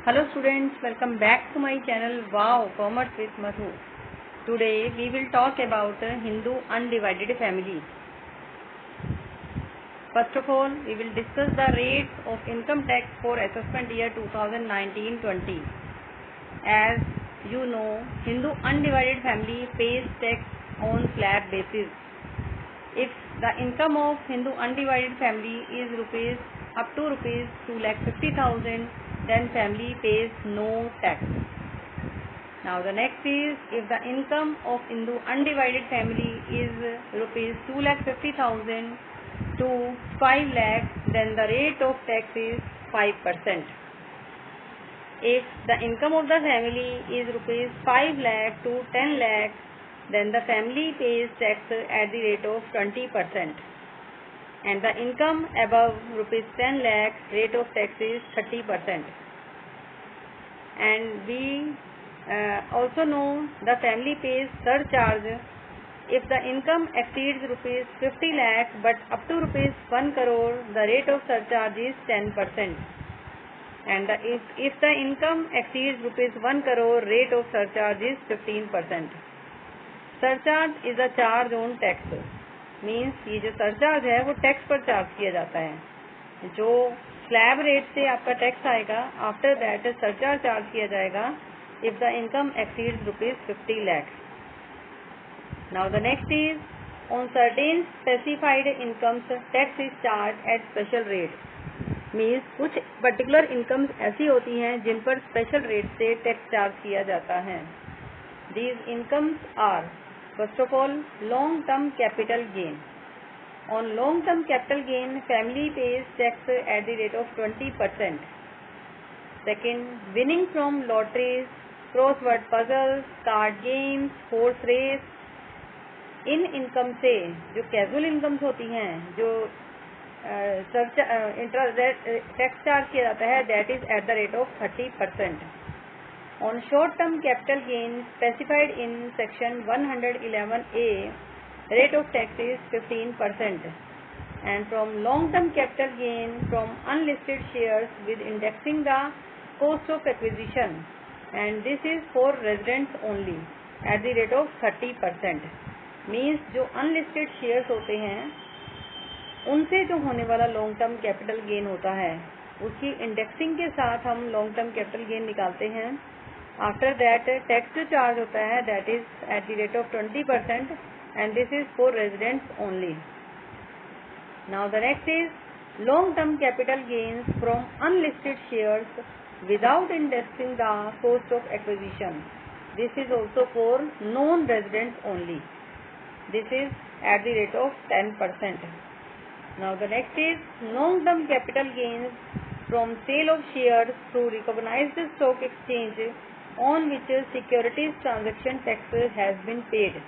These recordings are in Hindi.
Hello students, welcome back to my channel Wow Commerce with Madhu. Today we will talk about Hindu undivided family. First of all, we will discuss the rates of income tax for assessment year 2019-20. As you know, Hindu undivided family pays tax on slab basis. If the income of Hindu undivided family is up to rupees 2,50,000, then family pays no tax. Now the next is, if the income of Hindu undivided family is rupees 2,50,000 to 5 lakh, then the rate of tax is 5%. If the income of the family is rupees 5 lakh to 10 lakh, then the family pays tax at the rate of 20%. And the income above rupees 10 lakh, rate of tax is 30%. And we also know the family pays surcharge if the income exceeds rupees 50 lakh but up to rupees 1 crore, the rate of surcharge is 10%. And if the income exceeds rupees 1 crore, rate of surcharge is 15%. Surcharge is a charge on tax. Means ये जो सरचार्ज है वो टैक्स पर चार्ज किया जाता है। जो स्लैब रेट से आपका टैक्स आएगा, आफ्टर दैट सरचार्ज चार्ज किया जाएगा if the income exceeds rupees 50 lakh. Now the next is, on certain specified incomes tax is charge at special rate. Means कुछ पर्टिकुलर इनकम्स ऐसी होती हैं जिन पर स्पेशल रेट से टैक्स चार्ज किया जाता है। These incomes are, first of all, long-term capital gain. On long-term capital gain, family pays tax at the rate of 20%. Second, winning from lotteries, crossword puzzles, card games, horse race. In income से जो कैजुअल इनकम्स होती हैं, जो टैक्स चार्ज किया जाता है, that is at the rate of 30%. On short-term capital gain specified in section 111A, rate of tax is 15%. And from long-term capital gain from unlisted shares with indexing the cost of acquisition, and this is for residents only, at the rate of 30%. Means जो unlisted shares होते हैं उनसे जो होने वाला लॉन्ग टर्म कैपिटल गेन होता है, उसकी इंडेक्सिंग के साथ हम लॉन्ग टर्म कैपिटल गेन निकालते हैं। आफ्टर दैट टैक्स जो चार्ज होता है that is at the rate of 20%, and this is for residents only. Now the next is long term capital gains from unlisted shares without indexing the cost of acquisition. This is also for non residents only. This is at the rate of 10%. Now the next is long term capital gains from sale of shares through recognised stock exchange on which securities transaction tax has been paid.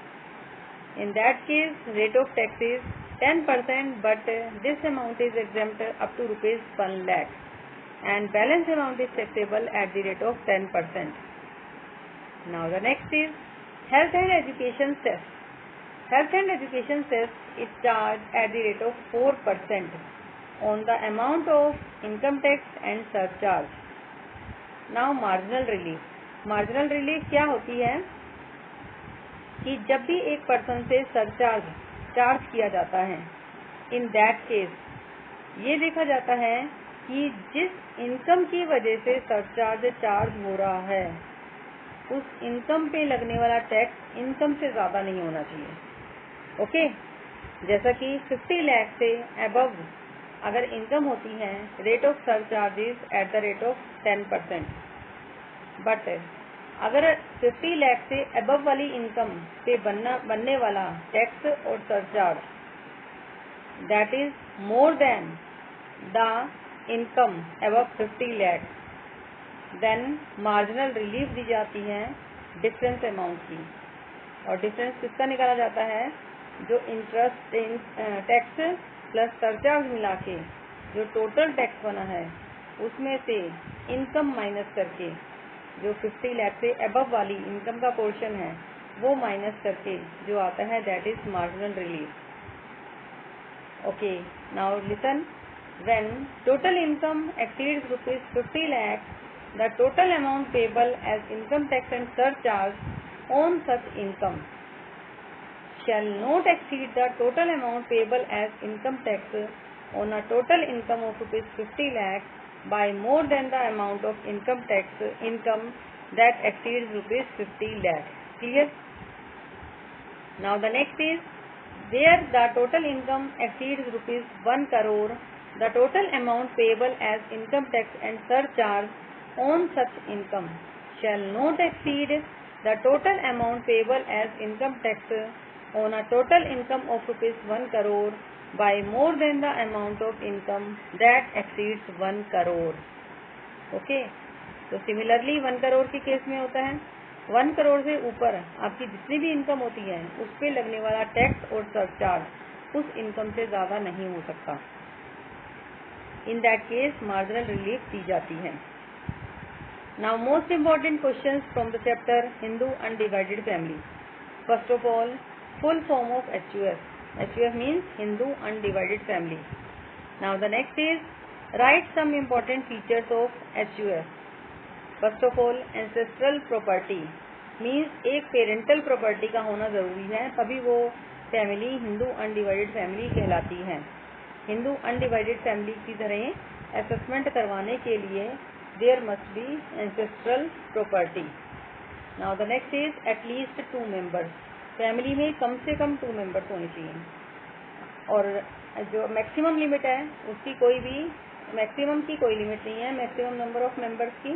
In that case, rate of tax is 10%, but this amount is exempt up to rupees 1 lakh, and balance amount is taxable at the rate of 10%. Now the next is health and education cess. Health and education cess is charged at the rate of 4% on the amount of income tax and surcharge. Now marginal relief. Marginal relief क्या होती है कि जब भी एक पर्सन से सरचार्ज चार्ज किया जाता है, इन दैट केस ये देखा जाता है कि जिस इनकम की वजह से सरचार्ज चार्ज हो रहा है उस इनकम पे लगने वाला टैक्स इनकम से ज़्यादा नहीं होना चाहिए। ओके, जैसा कि 50 लाख से अबव अगर इनकम होती है, rate of surcharges eight the rate of 10%। But अगर 50 लाख से अबव वाली इनकम पे बनने वाला टैक्स और surcharge that is more than the income above 50 lakh, then marginal relief दी जाती है डिफरेंस अमाउंट की। और डिफरेंस किसका निकाला जाता है? जो इंटरेस्ट टैक्स प्लस सरचार्ज मिला के जो टोटल टैक्स बना है उसमें से इनकम माइनस करके जो 50 लाख से अबव वाली इनकम का पोर्शन है वो माइनस करके जो आता है that is marginal relief. Okay, now listen. When total income exceeds rupees 50 lakh, the total amount payable as income tax and surcharge on such income shall not exceed the total amount payable as income tax on a total income of rupees 50 lakh by more than the amount of income tax income that exceeds rupees 50 lakh. Clear? Now the next is, where the total income exceeds rupees 1 crore, the total amount payable as income tax and surcharge on such income shall not exceed the total amount payable as income tax on a total income of rupees 1 crore by more than the amount of income that exceeds 1 crore. Okay, तो सिमिलरली 1 करोड़ के केस में होता है 1 करोड़ से ऊपर आपकी जितनी भी इनकम होती है उस पे लगने वाला टैक्स और सरचार्ज उस इनकम से ज्यादा नहीं हो सकता. In that case marginal relief दी जाती है. Now most important questions from the chapter Hindu undivided family. First of all, full form of HUF. HUF means Hindu Undivided Family. Now the next is, write some important features of HUF. First of all, ancestral property means एक पेरेंटल प्रॉपर्टी का होना जरूरी है, तभी वो फैमिली हिंदू अनडिवाइडेड फैमिली कहलाती है. हिंदू अनडिवाइडेड फैमिली की तरह असेसमेंट करवाने के लिए there must be ancestral property. Now the next is at least 2 members. Family में कम से कम 2 मेंबर्स होने चाहिए, और जो मैक्सिमम लिमिट है उसकी कोई भी मैक्सिमम की कोई लिमिट नहीं है, मैक्सिमम नंबर ऑफ मेंबर्स की,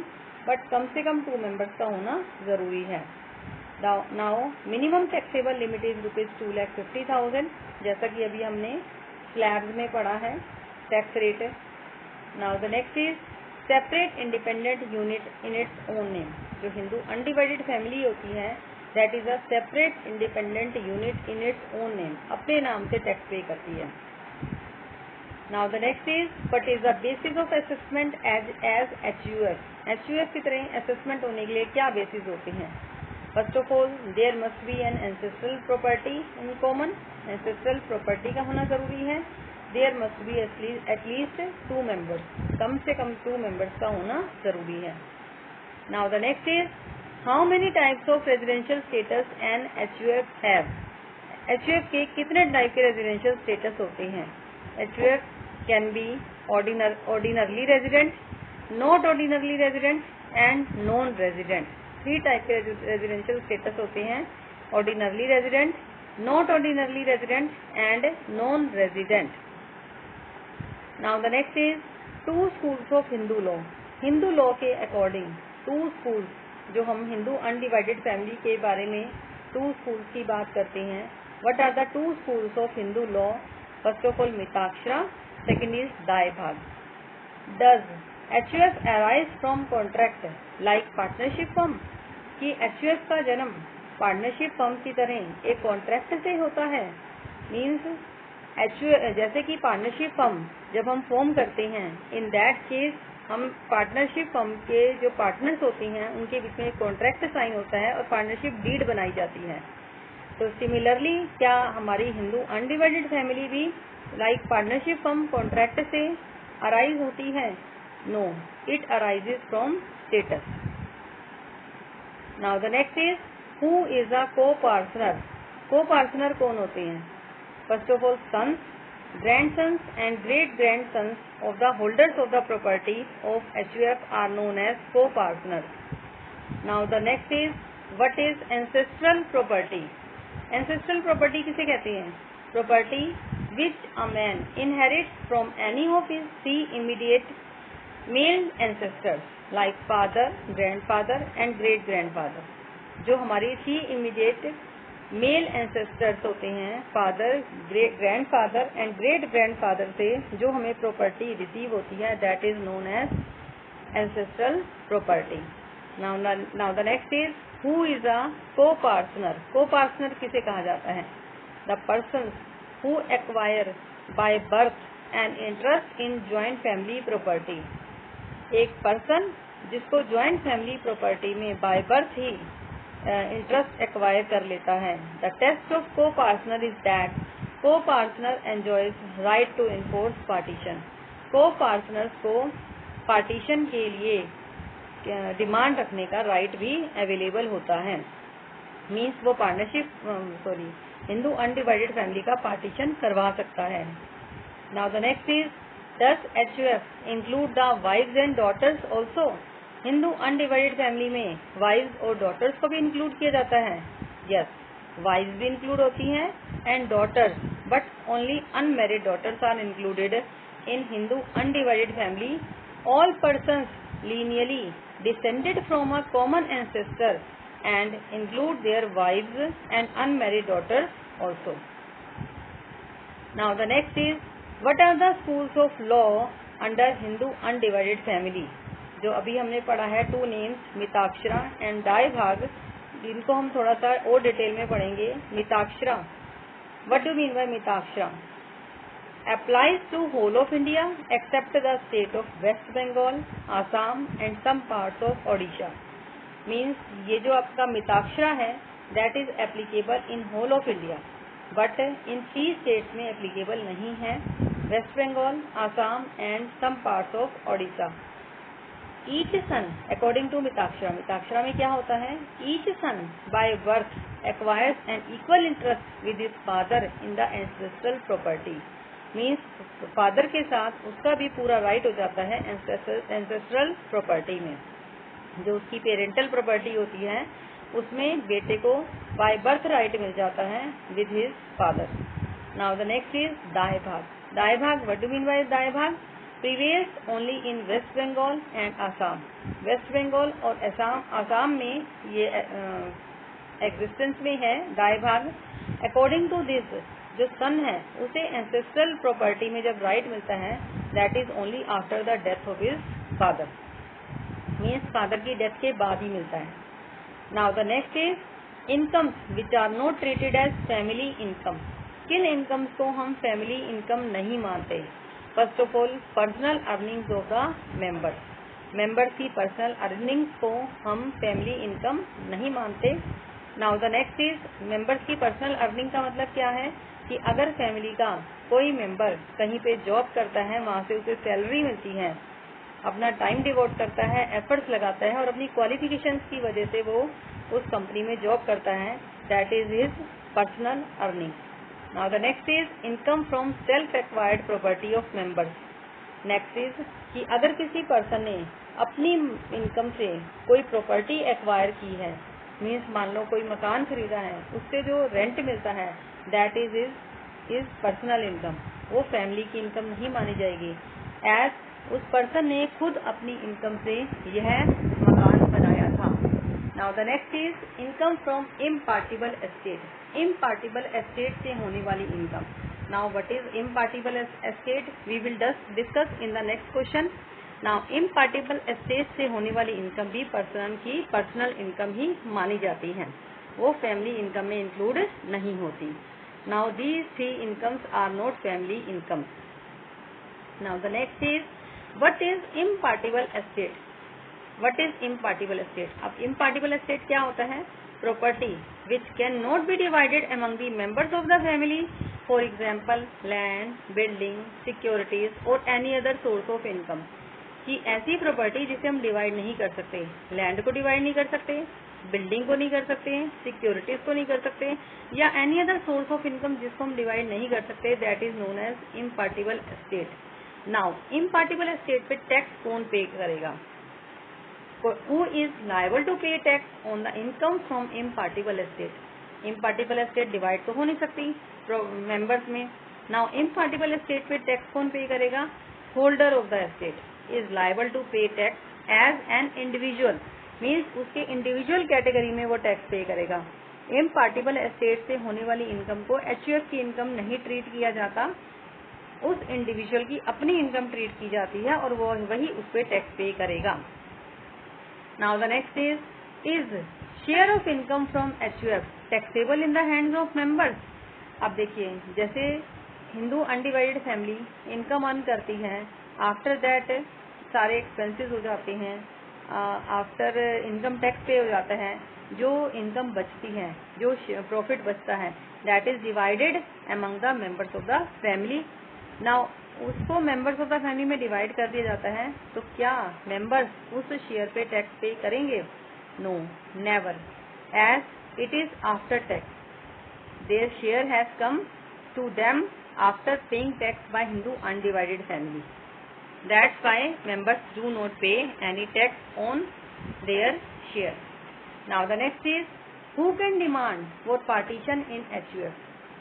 बट कम से कम 2 मेंबर्स का होना जरूरी है. Now minimum taxable limit is rupees 2,50,000, जैसा कि अभी हमने स्लैब्स में पढ़ा है tax rate. Now the next is separate independent unit in its own name. जो हिंदू अनडिवाइडेड फैमिली होती है that is a separate independent unit in its own name, अपने नाम से टैक्स पे करती है. Now the next is, what is the basis of assessment as HUF. HUF की तरह असेसमेंट होने के लिए क्या बेसिस होते हैं? First of all, there must be an ancestral property in common. Ancestral property का होना जरूरी है. There must be at least 2 members, कम से कम 2 मेंबर्स का होना जरूरी है. Now the next is, how many types of residential status an HUF have. HUF के कितने टाइप के रेजिडेंशियल स्टेटस होते हैं? HUF can be ordinarily resident, not ordinarily resident and non resident. 3 type के रेजिडेंशियल स्टेटस होते हैं, ordinarily resident, not ordinarily resident and non resident. Now the next is 2 schools of Hindu law. Hindu law के अकॉर्डिंग 2 स्कूल्स, जो हम हिंदू अनडिवाइडेड फैमिली के बारे में 2 स्कूल्स की बात करते हैं. What are the 2 schools of Hindu law? First of all Mitakshara, second is Dayabhaga. Does HUF arise from contract like partnership firm? कि HUF का जन्म पार्टनरशिप फर्म की तरह एक कॉन्ट्रैक्ट से होता है? मीन्स HUF जैसे कि पार्टनरशिप फर्म जब हम फॉर्म करते हैं, इन दैट केस हम पार्टनरशिप फर्म के जो पार्टनर्स होते हैं उनके बीच में कॉन्ट्रैक्ट साइन होता है और पार्टनरशिप डीड बनाई जाती है. तो सिमिलरली क्या हमारी हिंदू अनडिवाइडेड फैमिली भी लाइक पार्टनरशिप फर्म कॉन्ट्रैक्ट से अराइज होती है? No, it arises from status. Now the next is, who is a co partner. Co partner कौन होते हैं? First of all, sons, grandsons and great grandsons of the holders of the property of HUF are known as co-partners. Now the next is, what is ancestral property? Ancestral property किसे कहते हैं? Property which a man inherits from any of his 3 immediate male ancestors like father, grandfather and great grandfather. जो हमारी 3 immediate मेल एंसेस्टर्स होते हैं, father, great grandfather and great grandfather से जो हमें प्रॉपर्टी रिसीव होती है, that is known as ancestral property. Now the next is, who is a co partner. Co partner किसे कहा जाता है? The person who acquire by birth an interest in joint family property. एक पर्सन जिसको ज्वाइंट फैमिली प्रॉपर्टी में बाय बर्थ ही इंटरेस्ट एक्वायर कर लेता है. The test of co partner is that co partner enjoys right to enforce partition. Co partners को पार्टीशन के लिए डिमांड रखने का राइट भी अवेलेबल होता है। मीन्स वो हिंदू अनडिवाइडेड फैमिली का पार्टीशन करवा सकता है। Now the next is does HUF include the wives and daughters also. Hindu undivided family में वाइव्स और डॉटर्स को भी इंक्लूड किया जाता है। यस, वाइव्स भी इंक्लूड होती हैं and daughters, but only unmarried daughters are included in Hindu undivided family. All persons lineally descended from a common ancestor and include their wives and unmarried daughters also. Now the next is, what are the schools of law under Hindu undivided family? जो अभी हमने पढ़ा है 2 names मिताक्षरा एंड दायभाग, इनको हम थोड़ा सा और डिटेल में पढ़ेंगे। Mitakshara, what do you mean by Mitakshara? Applies to whole of India except the state of West Bengal, Assam and some parts of Odisha. Means ये जो आपका मिताक्षरा है that is applicable in whole of India, but in 3 states में applicable नहीं है, West Bengal, Assam and some parts of Odisha. Each son according to Mitakshara, Mitakshara में क्या होता है? Each son by birth acquires an equal interest with his father in the ancestral property. Means father के साथ उसका भी पूरा राइट हो जाता है एंसेस्ट्रल प्रॉपर्टी में। जो उसकी पेरेंटल प्रॉपर्टी होती है उसमें बेटे को बाय बर्थ राइट मिल जाता है with his father. Now the next is Dayabhaga. Dayabhaga, what do mean by Dayabhaga? Previous only in West Bengal and Assam. West Bengal और आसाम में ये एग्जिस्टेंस में है दायभाग। अकॉर्डिंग टू दिस, जो सन है उसे एंसेस्ट्रल प्रॉपर्टी में जब राइट मिलता है that is only after the death of his father. Means father की डेथ के बाद ही मिलता है। Now the next is incomes which are not treated as family income. किन इनकम्स को हम फैमिली इनकम नहीं मानते? First of all, personal earnings of the members की पर्सनल अर्निंग्स को हम फैमिली इनकम नहीं मानते। Now the next is members की पर्सनल अर्निंग का मतलब क्या है कि अगर फैमिली का कोई मेंबर कहीं पे जॉब करता है, वहाँ से उसे सैलरी मिलती है, अपना टाइम डिवोट करता है, एफर्ट्स लगाता है और अपनी क्वालिफिकेशंस की वजह से वो उस कंपनी में जॉब करता है, that is his personal earning. Now the next is income from self acquired property of members. Next is कि अगर किसी पर्सन ने अपनी इनकम से कोई प्रॉपर्टी एक्वायर की है, मीन्स मान लो कोई मकान खरीदा है, उससे जो रेंट मिलता है that is is personal income, वो फैमिली की इनकम नहीं मानी जाएगी, एज उस पर्सन ने खुद अपनी इनकम से यह मकान बनाया था। Now the next is income from impartible estate. Impartible estate से होने वाली income. Now what is impartible estate? We will discuss in the next question. Now impartible estate से होने वाली इनकम भी पर्सन की पर्सनल इनकम ही मानी जाती है, वो फैमिली इनकम में इंक्लूड नहीं होती। Now these 3 incomes are not family income. Now the next is what is impartible estate? What is impartible estate? अब इम्पार्टिबल एस्टेट क्या होता है? Property which can not be divided among the members of the family, for example land, building, securities और any other source of income. कि ऐसी प्रॉपर्टी जिसे हम डिवाइड नहीं कर सकते, लैंड को डिवाइड नहीं कर सकते, बिल्डिंग को नहीं कर सकते, सिक्योरिटीज को नहीं कर सकते, या any other source of income जिसको हम डिवाइड नहीं कर सकते, that is known as impartible estate. Now impartible estate पे टैक्स कौन पे करेगा? Who is liable to pay tax on the income from impartible estate? Impartible estate divide तो हो नहीं सकती मेंबर्स में। नाउ इम्पार्टिबल एस्टेट पे टैक्स कौन पे करेगा? Holder of the estate is liable to pay tax as an individual, means उसके इंडिविजुअल कैटेगरी में वो टैक्स पे करेगा। इम्पार्टिबल एस्टेट से होने वाली इनकम को HUF की इनकम नहीं ट्रीट किया जाता, उस इंडिविजुअल की अपनी इनकम ट्रीट की जाती है और वो वही उस पे टैक्स पे करेगा। Now the next is share of income from HUF taxable in the hands of members. अब देखिए, जैसे Hindu undivided family income earn करती है, आफ्टर दैट सारे एक्सपेंसेस हो जाते हैं, आफ्टर इनकम टैक्स पे हो जाता है, जो इनकम बचती है, जो प्रॉफिट बचता है, that is divided among the members of the family. Now उसको मेंबर्स ऑफ द फैमिली में डिवाइड कर दिया जाता है, तो क्या मेंबर्स उस शेयर पे टैक्स पे करेंगे? No, never, as it is after tax. Their share has come to them after paying tax by Hindu undivided family. That's why members do not pay any tax on their share. Now the next is who can demand for partition in HUF?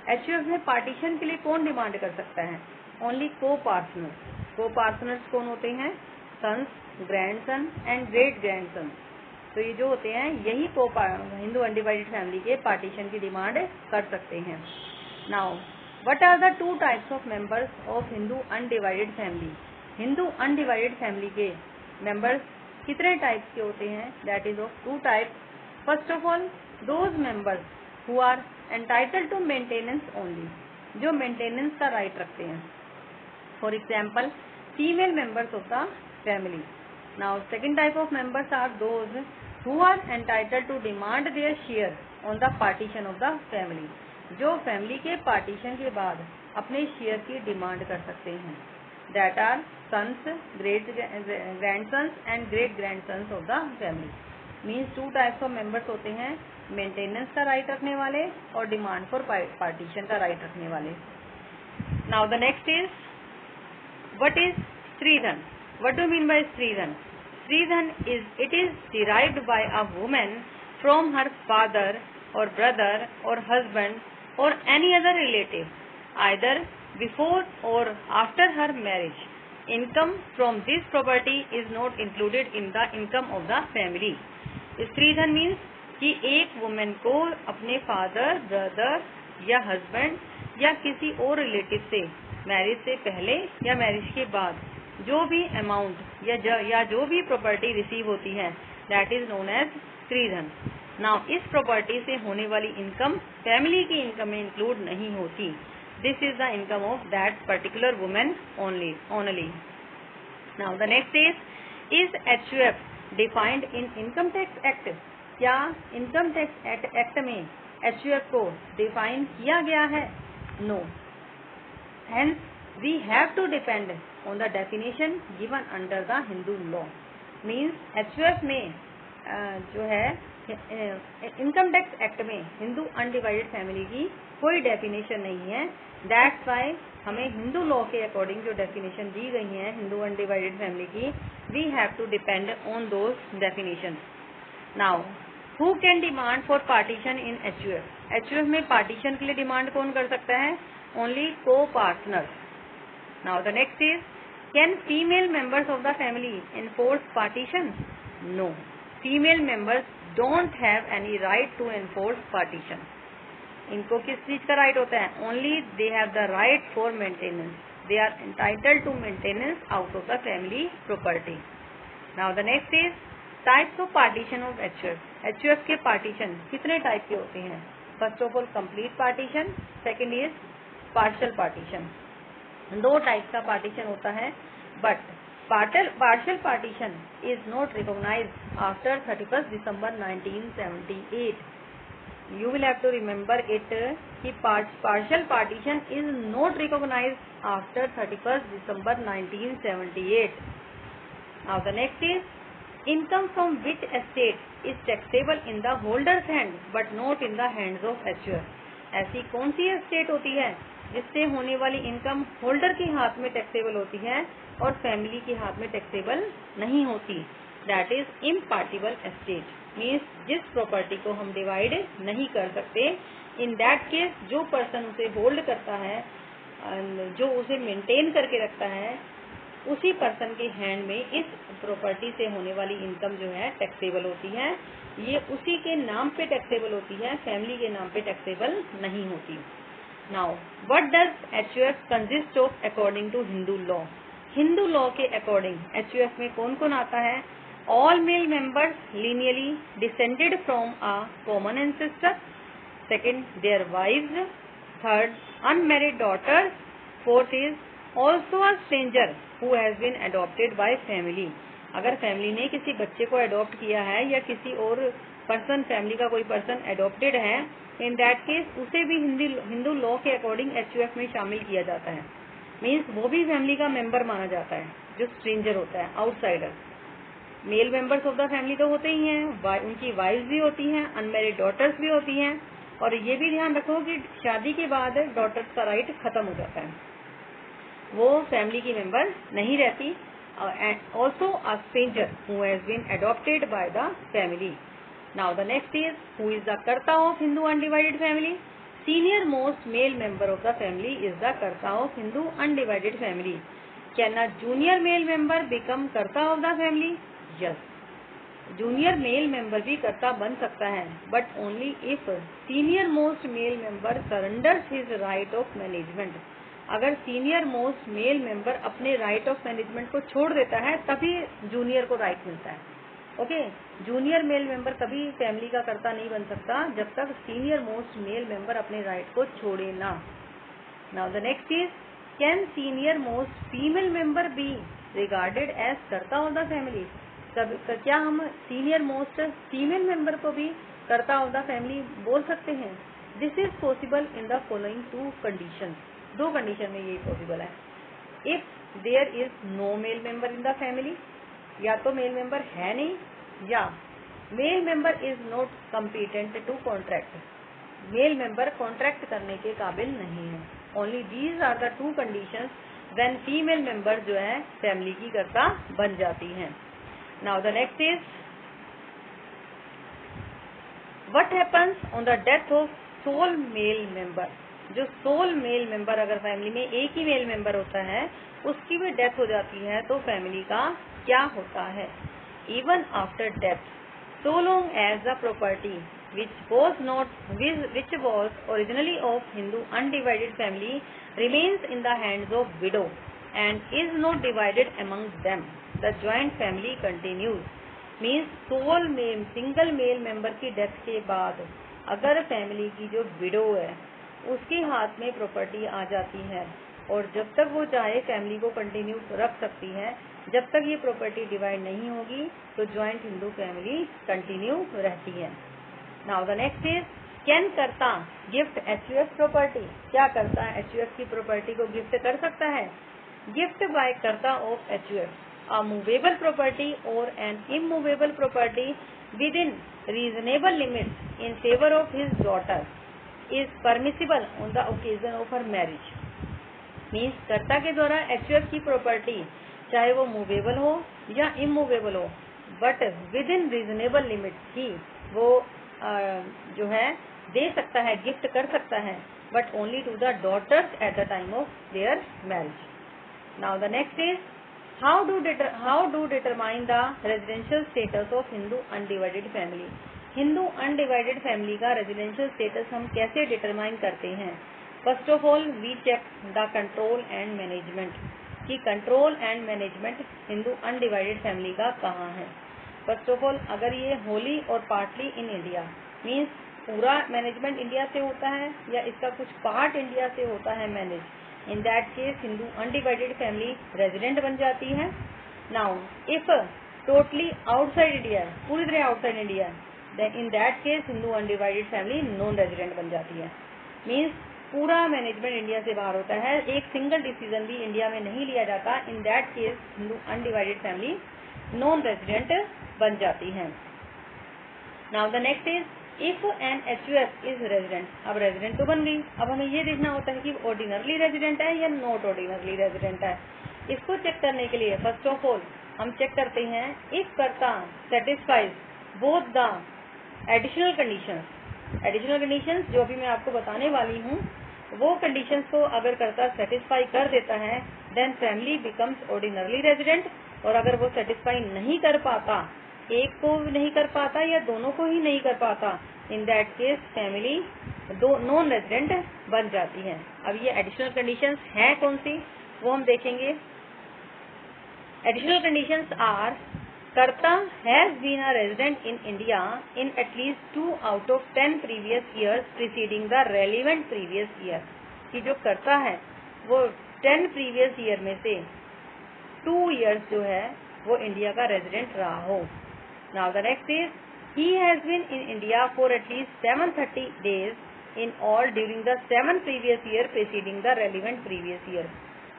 HUF में पार्टीशन के लिए कौन डिमांड कर सकता है? Only co partners. को पार्टनर्स कौन होते हैं? Sons, grandson and great grandson. तो ये जो होते हैं यही को हिंदू अनडिवाइडेड फैमिली के पार्टीशन की डिमांड कर सकते हैं। Now what are the two types of members of Hindu undivided family? Hindu undivided family के मेंबर्स कितने टाइप्स के होते हैं? That is of two types. First of all those members who are entitled to maintenance only, जो मेंटेनेंस का राइट रखते हैं। For example female members of the family. Now second type of members are those who are entitled to demand their share on the partition of the family, जो फैमिली के पार्टीशन के बाद अपने शेयर की डिमांड कर सकते हैं। That are sons, great grandsons and great grandsons of the family. Means two types of members होते हैं, मेंटेनेंस का राइट रखने वाले और डिमांड फॉर पार्टीशन का राइट रखने वाले। Now the next is what is stridhan? What do mean by stridhan? Stridhan it is derived by a woman from her father और ब्रदर और हस्बैंड और any other relative either before और after her marriage. Income from this property is not included in the income of the family. Stridhan means कि एक वुमेन को अपने फादर, ब्रदर या हस्बैंड या किसी और रिलेटिव से मैरिज से पहले या मैरिज के बाद जो भी अमाउंट या जो भी प्रॉपर्टी रिसीव होती है that is known as stridhan. Now इस प्रॉपर्टी से होने वाली इनकम फैमिली की इनकम में इंक्लूड नहीं होती। This is the income of that particular women only. Now the next is HUF defined in income tax act? क्या इनकम टैक्स एक्ट में HUF को डिफाइन किया गया है? No, hence we have to depend on the definition given under the Hindu law. Means HUF में जो है इनकम टैक्स एक्ट में हिंदू अनडिवाइडेड फैमिली की कोई डेफिनेशन नहीं है। दैट्स वाई हमें हिंदू लॉ के अकॉर्डिंग जो डेफिनेशन दी गई है हिंदू अनडिवाइडेड फैमिली की, we have to depend on those definition. Now who can demand for partition in HUF? HUF में पार्टीशन के लिए डिमांड कौन कर सकता है? Only co partners. Now the next is can female members of the family enforce partition? No, female members don't have any right to enforce partition. इनको किस चीज का राइट होता है? Only they have the right for maintenance. They are entitled to maintenance out of the family property. Now the next is types of partition of HUF। HUF के पार्टीशन कितने टाइप के होते हैं? First of all complete partition, second is partial partition. दो टाइप का पार्टीशन होता है, but partial partition is not recognized after 31st December 1978. You will have to remember it कि partial partition is not recognized after 31st December 1978. Now the next is income from which estate is taxable in the holder's hand but not in the hands of HUF. ऐसी कौन सी एस्टेट होती है जिससे होने वाली इनकम होल्डर के हाथ में टैक्सेबल होती है और फैमिली के हाथ में टैक्सेबल नहीं होती? That is impartible estate. Means जिस प्रॉपर्टी को हम डिवाइड नहीं कर सकते, इन दैट केस जो पर्सन उसे होल्ड करता है, जो उसे मेंटेन करके रखता है, उसी पर्सन के हैंड में इस प्रॉपर्टी से होने वाली इनकम जो है टैक्सेबल होती है। ये उसी के नाम पे टैक्सेबल होती है, फैमिली के नाम पे टैक्सेबल नहीं होती। Now what does HUF consist of according to Hindu law? Hindu law के अकॉर्डिंग HUF में कौन कौन आता है? All male members linearly descended from a common ancestor, second their wives, third unmarried daughters, fourth is also a stranger who has been adopted by family. अगर फैमिली ने किसी बच्चे को अडॉप्ट किया है या किसी और पर्सन, फैमिली का कोई पर्सन अडॉप्टेड है, इन दैट केस उसे भी हिंदू लॉ के अकॉर्डिंग HUF में शामिल किया जाता है। मीन्स वो भी फैमिली का मेंबर माना जाता है जो स्ट्रेंजर होता है, outsider. Male members of the family तो होते ही हैं, उनकी वाइफ्स भी होती हैं, अनमैरिड डॉटर्स भी होती हैं, और ये भी ध्यान रखो कि शादी के बाद डॉटर्स का राइट खत्म हो जाता है, वो फैमिली की मेंबर नहीं रहती। Also a stranger who has been adopted by the family. Now the next is who is the karta of Hindu undivided family. Senior most male member of the family is the karta of Hindu undivided family. Can a junior male member become karta of the family? Yes, junior male member भी कर्ता बन सकता है, but only if senior most male member surrenders his right of management. अगर सीनियर मोस्ट मेल मेंबर अपने राइट ऑफ मैनेजमेंट को छोड़ देता है तभी जूनियर को राइट मिलता है। ओके, जूनियर मेल मेंबर कभी फैमिली का कर्ता नहीं बन सकता जब तक सीनियर मोस्ट मेल मेंबर अपने राइट को छोड़े ना। Now the next is can senior most female member be regarded as karta of the family. क्या हम सीनियर मोस्ट फीमेल मेंबर को भी कर्ता ऑफ द फैमिली बोल सकते हैं? This is possible in the following two condition. दो कंडीशन में ये पॉसिबल है। If there is no male member in the family, या तो मेल मेंबर है नहीं, या male member is not competent to contract, male member contract करने के काबिल नहीं है। Only these are the two conditions when female member जो है फैमिली की कर्ता बन जाती हैं। Now the next is what happens on the death of sole male member. जो सोल मेल मेंबर, अगर फैमिली में एक ही मेल मेंबर होता है, उसकी भी डेथ हो जाती है तो फैमिली का क्या होता है? Even after death, so long as the property which was originally of Hindu undivided family remains in the hands of widow and is not divided among them, the joint family continues. Means single male member की डेथ के बाद अगर फैमिली की जो विडो है उसके हाथ में प्रॉपर्टी आ जाती है, और जब तक वो चाहे फैमिली को कंटिन्यू रख सकती है, जब तक ये प्रॉपर्टी डिवाइड नहीं होगी तो ज्वाइंट हिंदू फैमिली कंटिन्यू रहती है। Now the next is can कर्ता गिफ्ट एचयूएफ प्रॉपर्टी। क्या करता है एचयूएफ की प्रॉपर्टी को गिफ्ट कर सकता है? गिफ्ट बाय कर्ता of HUF a movable property or an immovable property within reasonable limits in favor of his daughter is permissible on the occasion of her marriage. Means कर्ता के द्वारा एचयूएफ की प्रॉपर्टी चाहे वो मूवेबल हो या इमूवेबल हो, but within reasonable limits ही वो जो है दे सकता है, गिफ्ट कर सकता है, but only to the daughters at the time of their marriage. Now the next is how do determine the residential status of Hindu undivided family. Hindu undivided family का रेजिडेंशियल स्टेटस हम कैसे डिटरमाइन करते हैं? First of all we check the control and management, कि control and management Hindu undivided family का कहाँ है। फर्स्ट ऑफ ऑल अगर ये होली और पार्टली इन इंडिया, मीन्स पूरा मैनेजमेंट इंडिया से होता है या इसका कुछ पार्ट इंडिया से होता है manage, in that case Hindu undivided family resident बन जाती है। Now if totally outside India, पूरी तरह outside India, then in that case Hindu undivided family non resident बन जाती है। मीन्स पूरा मैनेजमेंट इंडिया से बाहर होता है, एक सिंगल डिसीजन भी इंडिया में नहीं लिया जाता, in that case Hindu undivided family non resident बन जाती है। Now the next is if an HUF is resident. अब रेजिडेंट तो बन गई, अब हमें ये देखना होता है कि ऑर्डिनरली रेजिडेंट है या नॉट ऑर्डिनरली रेजिडेंट है। इसको चेक करने के लिए फर्स्ट ऑफ ऑल हम चेक करते हैं इफ कर्ता satisfies both the additional conditions. Additional conditions जो अभी मैं आपको बताने वाली हूँ, वो कंडीशंस को अगर कर्ता सेटिस्फाई कर देता है then family becomes ordinarily resident, और अगर वो सेटिस्फाई नहीं कर पाता, एक को नहीं कर पाता या दोनों को ही नहीं कर पाता, इन that case family non resident बन जाती है। अब ये एडिशनल कंडीशंस हैं कौन सी, वो हम देखेंगे। Additional conditions are karta has been a resident in India in at least 2 out of 10 previous years preceding the relevant previous year, कि जो कर्ता है वो 10 प्रीवियस ईयर में से 2 years जो है वो इंडिया का रेजिडेंट रहा हो। Now the next is he has been in India for at least 730 days in all during the 7 previous year preceding the relevant previous year,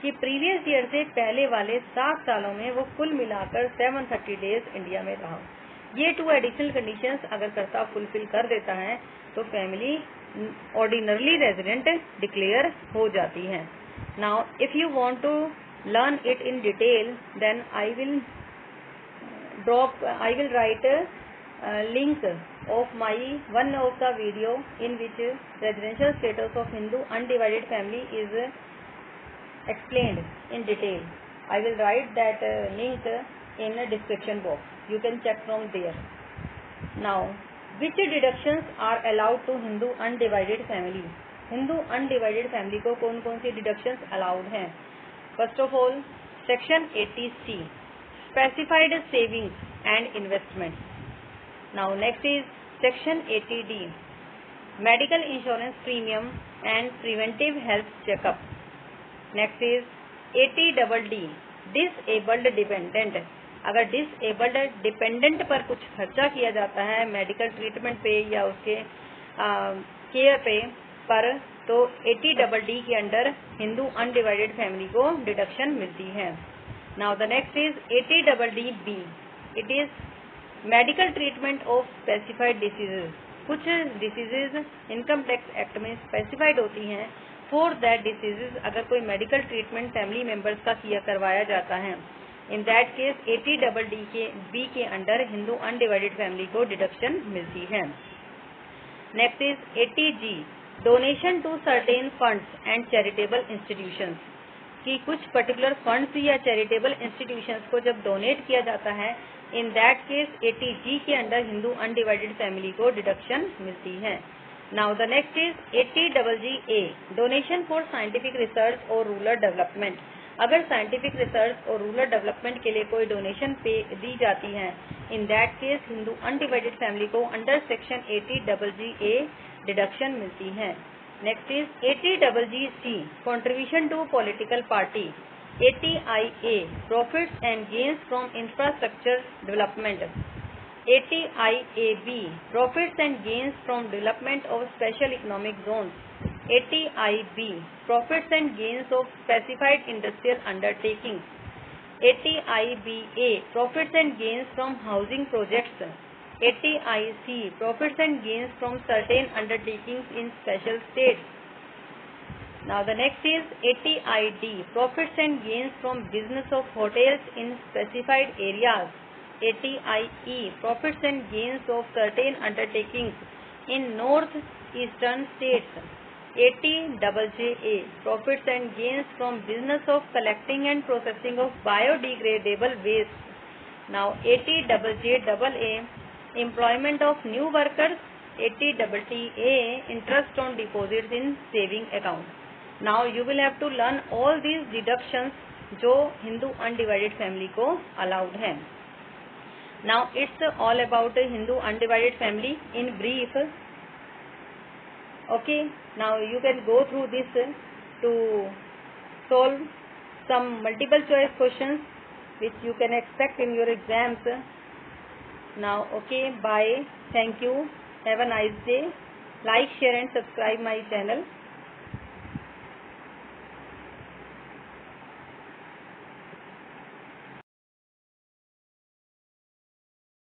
कि प्रीवियस ईयर से पहले वाले 7 सालों में वो कुल मिलाकर 730 डेज इंडिया में रहा। ये 2 एडिशनल कंडीशंस अगर कर्ता फुलफिल कर देता है तो फैमिली ऑर्डिनरली रेजिडेंट डिक्लेयर हो जाती है। Now if you want to learn it in detail then I will write a link of my one of the video in which residential status of Hindu undivided family is explained in detail. I will write that link in the description box. You can check from there. Now, which deductions are allowed to Hindu undivided family? Hindu undivided family को कौन कौन सी deductions allowed हैं? First of all, Section 80C, specified savings and investments. Now next is Section 80D, medical insurance premium and preventive health checkup. Next is 80DD, disabled dependent. अगर डिसेबल्ड डिपेंडेंट पर कुछ खर्चा किया जाता है मेडिकल ट्रीटमेंट पे या उसके केयर पे पर तो 80DD के अंडर हिंदू अनडिवाइडेड फैमिली को डिडक्शन मिलती है। Now the next is 80DD, it is medical treatment of specified diseases. कुछ डिसीजेज इनकम टैक्स एक्ट में स्पेसिफाइड होती हैं। फॉर दैट डिसीजेज अगर कोई मेडिकल ट्रीटमेंट फैमिली मेंबर्स का करवाया जाता है, इन दैट केस 80DD के अंडर हिंदू अनडिवाइडेड फैमिली को डिडक्शन मिलती है। Next is 80G, donation to certain funds and charitable institutions, कि कुछ पर्टिकुलर फंड्स या चैरिटेबल इंस्टीट्यूशंस को जब डोनेट किया जाता है, इन दैट केस 80G के अंडर हिंदू अनडिवाइडेड फैमिली को डिडक्शन मिलती है। Now the next is 80GA, donation for scientific research और रूरल डेवलपमेंट। अगर साइंटिफिक रिसर्च और रूरल डेवलपमेंट के लिए कोई डोनेशन पे दी जाती है, in that case Hindu undivided family को अंडर सेक्शन 80GA डिडक्शन मिलती है। Next is 80GC, contribution to political party. 80IA, profits and gains from infrastructure development. 80IAB, profits and gains from development of special economic zones. 80IB, profits and gains of specified industrial undertakings. 80IBA, profits and gains from housing projects. 80IC, profits and gains from certain undertakings in special states. Now the next is 80ID, profits and gains from business of hotels in specified areas. 80IE, profits and gains of certain undertakings in north-eastern states. 80JA, profits and gains from business of collecting and processing of biodegradable waste. Now 80JAA, employment of new workers. 80TTA, interest on deposits in saving account. Now you will have to learn all these deductions जो हिंदू अनडिवाइडेड फैमिली को अलाउड है। Now it's all about Hindu undivided family in brief. Okay, now you can go through this to solve some multiple choice questions which you can expect in your exams. Now, okay, bye. Thank you. Have a nice day. Like, share and subscribe my channel.